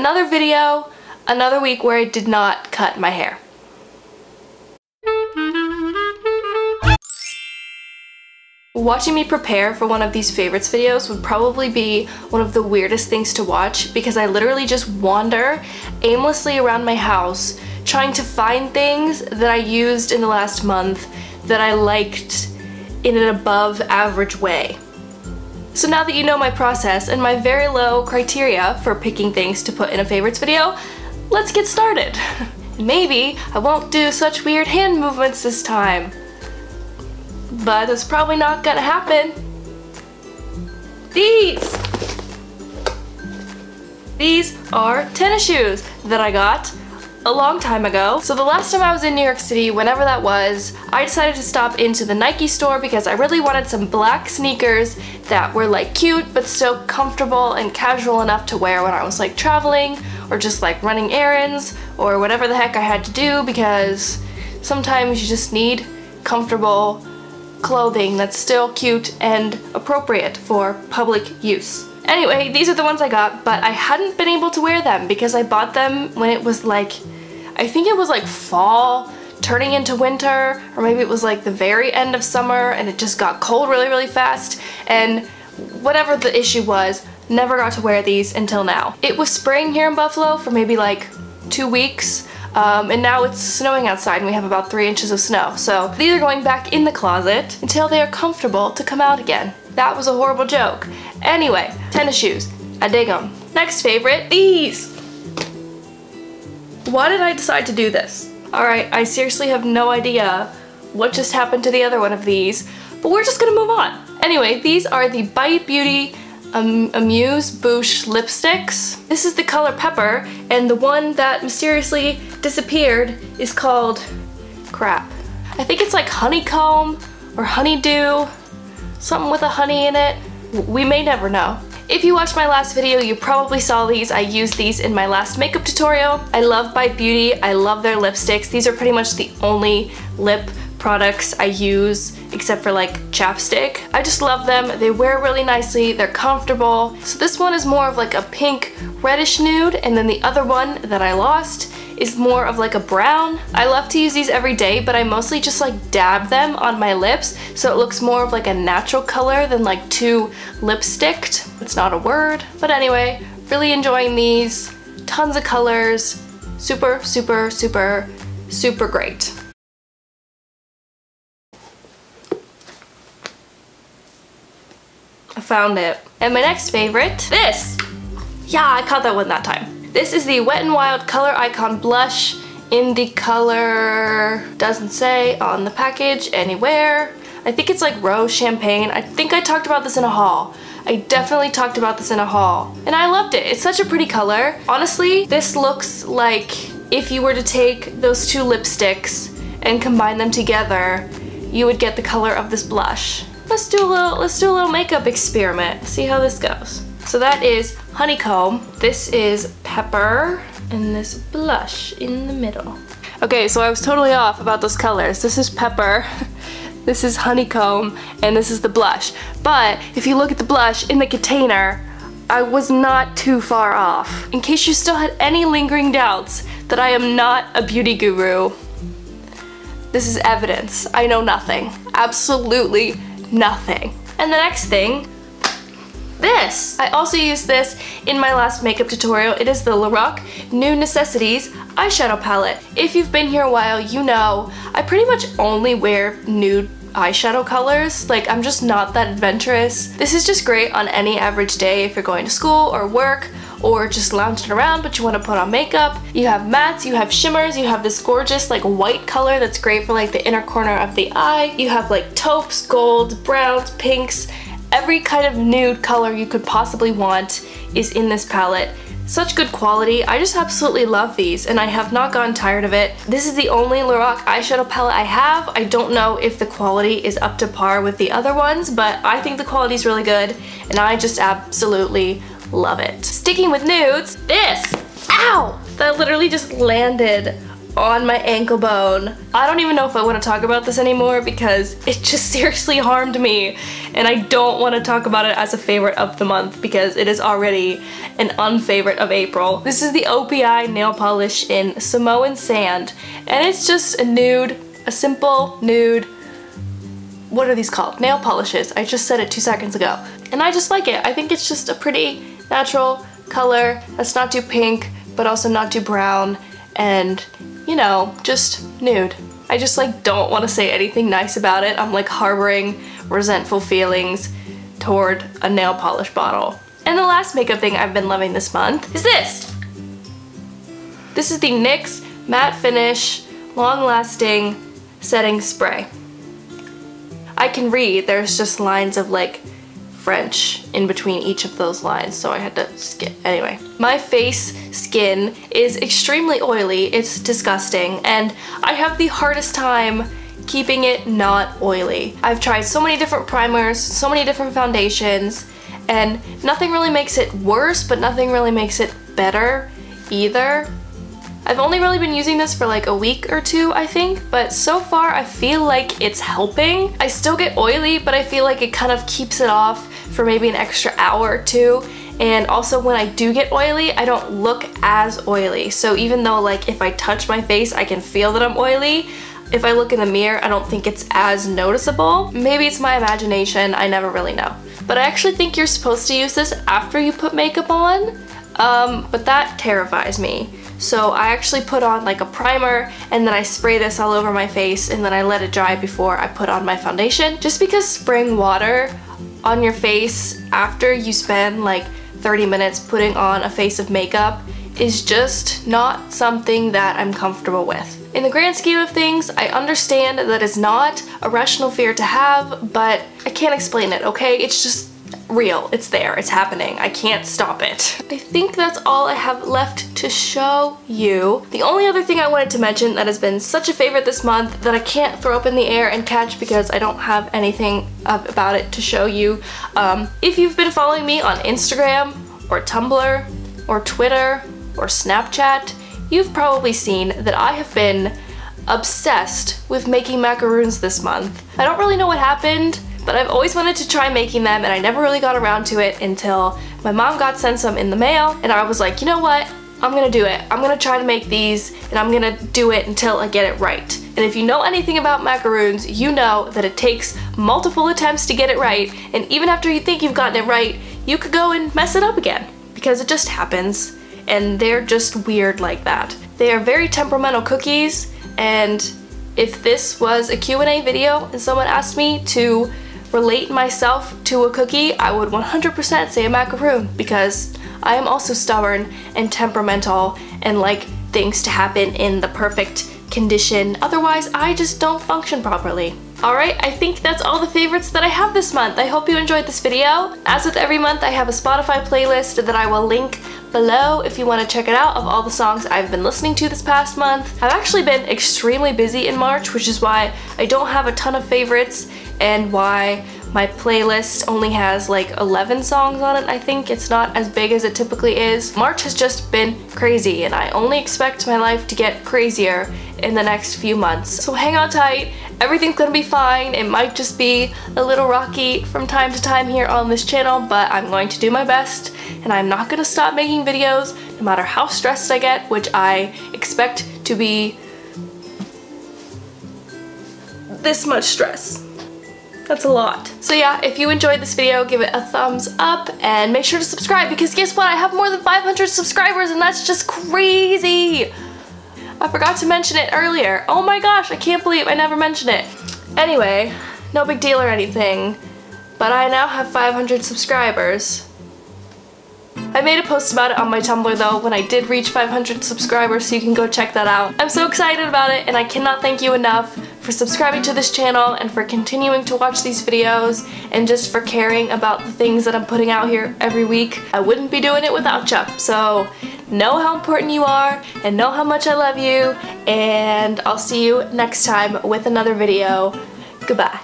Another video, another week where I did not cut my hair. Watching me prepare for one of these favorites videos would probably be one of the weirdest things to watch because I literally just wander aimlessly around my house trying to find things that I used in the last month that I liked in an above average way. So now that you know my process and my very low criteria for picking things to put in a favorites video, let's get started. Maybe I won't do such weird hand movements this time, but that's probably not gonna happen. These are tennis shoes that I got a long time ago. So the last time I was in New York City, whenever that was, I decided to stop into the Nike store because I really wanted some black sneakers that were like cute but still comfortable and casual enough to wear when I was like traveling or just like running errands or whatever the heck I had to do, because sometimes you just need comfortable clothing that's still cute and appropriate for public use. Anyway, these are the ones I got, but I hadn't been able to wear them because I bought them when it was like, I think it was like fall turning into winter, or maybe it was like the very end of summer and it just got cold really, really fast, and whatever the issue was, never got to wear these until now. It was spring here in Buffalo for maybe like 2 weeks, and now it's snowing outside and we have about 3 inches of snow. So these are going back in the closet until they are comfortable to come out again. That was a horrible joke. Anyway, tennis shoes. I dig them. Next favorite, these. Why did I decide to do this? Alright, I seriously have no idea what just happened to the other one of these, but we're just gonna move on. Anyway, these are the Bite Beauty Amuse Bouche lipsticks. This is the color Pepper, and the one that mysteriously disappeared is called crap. I think it's like Honeycomb or Honeydew, something with a honey in it. We may never know. If you watched my last video, you probably saw these. I used these in my last makeup tutorial. I love Bite Beauty. I love their lipsticks. These are pretty much the only lip products I use except for like chapstick. I just love them. They wear really nicely. They're comfortable. So this one is more of like a pink reddish nude, and then the other one that I lost is more of like a brown. I love to use these every day, but I mostly just like dab them on my lips so it looks more of like a natural color than like too lipsticked. It's not a word. But anyway, really enjoying these. Tons of colors. Super, super, super, super great. I found it. And my next favorite, this! Yeah, I caught that one that time. This is the Wet n Wild Color Icon Blush in the color, doesn't say on the package anywhere. I think it's like Rose Champagne. I think I talked about this in a haul. I definitely talked about this in a haul. And I loved it. It's such a pretty color. Honestly, this looks like if you were to take those two lipsticks and combine them together, you would get the color of this blush. Let's do a little makeup experiment. See how this goes. So that is Honeycomb, this is Pepper, and this blush in the middle. Okay, so I was totally off about those colors. This is Pepper, this is Honeycomb, and this is the blush. But if you look at the blush in the container, I was not too far off. In case you still had any lingering doubts that I am not a beauty guru, this is evidence. I know nothing. Absolutely nothing. And the next thing, this! I also used this in my last makeup tutorial. It is the Lorac New Necessities eyeshadow palette. If you've been here a while, you know I pretty much only wear nude eyeshadow colors. Like, I'm just not that adventurous. This is just great on any average day if you're going to school or work or just lounging around but you want to put on makeup. You have mattes, you have shimmers, you have this gorgeous like white color that's great for like the inner corner of the eye. You have like taupes, gold, browns, pinks. Every kind of nude color you could possibly want is in this palette. Such good quality. I just absolutely love these and I have not gotten tired of it. This is the only Lorac eyeshadow palette I have. I don't know if the quality is up to par with the other ones, but I think the quality is really good and I just absolutely love it. Sticking with nudes, this! Ow! That literally just landed on my ankle bone. I don't even know if I want to talk about this anymore because it just seriously harmed me, and I don't want to talk about it as a favorite of the month because it is already an unfavorite of April. This is the OPI nail polish in Samoan Sand, and it's just a nude, a simple nude. What are these called? Nail polishes. I just said it 2 seconds ago. And I just like it. I think it's just a pretty natural color that's not too pink, but also not too brown, and you know, just nude. I just like don't want to say anything nice about it. I'm like harboring resentful feelings toward a nail polish bottle. And the last makeup thing I've been loving this month is this. This is the NYX Matte Finish Long Lasting Setting Spray. I can read, there's just lines of like French in between each of those lines, so I had to skip. Anyway, my face skin is extremely oily, it's disgusting, and I have the hardest time keeping it not oily. I've tried so many different primers, so many different foundations, and nothing really makes it worse, but nothing really makes it better either. I've only really been using this for like a week or two, I think, but so far I feel like it's helping. I still get oily, but I feel like it kind of keeps it off for maybe an extra hour or two. And also when I do get oily, I don't look as oily. So even though like if I touch my face, I can feel that I'm oily, if I look in the mirror, I don't think it's as noticeable. Maybe it's my imagination, I never really know. But I actually think you're supposed to use this after you put makeup on, but that terrifies me. So I actually put on like a primer, and then I spray this all over my face, and then I let it dry before I put on my foundation. Just because spraying water on your face after you spend like 30 minutes putting on a face of makeup is just not something that I'm comfortable with. In the grand scheme of things, I understand that it's not a rational fear to have, but I can't explain it, okay? It's just real. It's there. It's happening. I can't stop it. I think that's all I have left to show you. The only other thing I wanted to mention that has been such a favorite this month that I can't throw up in the air and catch because I don't have anything about it to show you. If you've been following me on Instagram or Tumblr or Twitter or Snapchat, you've probably seen that I have been obsessed with making macaroons this month. I don't really know what happened, but I've always wanted to try making them, and I never really got around to it until my mom got sent some in the mail, and I was like, you know what? I'm gonna do it. I'm gonna try to make these, and I'm gonna do it until I get it right. And if you know anything about macaroons, you know that it takes multiple attempts to get it right, and even after you think you've gotten it right, you could go and mess it up again, because it just happens, and they're just weird like that. They are very temperamental cookies, and if this was a Q&A video and someone asked me to relate myself to a cookie, I would 100% say a macaroon, because I am also stubborn and temperamental and like things to happen in the perfect condition. Otherwise, I just don't function properly. Alright, I think that's all the favorites that I have this month. I hope you enjoyed this video. As with every month, I have a Spotify playlist that I will link below if you want to check it out of all the songs I've been listening to this past month. I've actually been extremely busy in March, which is why I don't have a ton of favorites and why my playlist only has like 11 songs on it, I think. It's not as big as it typically is. March has just been crazy, and I only expect my life to get crazier in the next few months. So hang on tight, everything's gonna be fine. It might just be a little rocky from time to time here on this channel, but I'm going to do my best, and I'm not gonna stop making videos no matter how stressed I get, which I expect to be this much stress. That's a lot. So yeah, if you enjoyed this video, give it a thumbs up and make sure to subscribe, because guess what? I have more than 500 subscribers, and that's just crazy. I forgot to mention it earlier. Oh my gosh, I can't believe I never mentioned it. Anyway, no big deal or anything, but I now have 500 subscribers. I made a post about it on my Tumblr though when I did reach 500 subscribers, so you can go check that out. I'm so excited about it, and I cannot thank you enough for subscribing to this channel and for continuing to watch these videos and just for caring about the things that I'm putting out here every week. I wouldn't be doing it without you. So know how important you are and know how much I love you, and I'll see you next time with another video. Goodbye.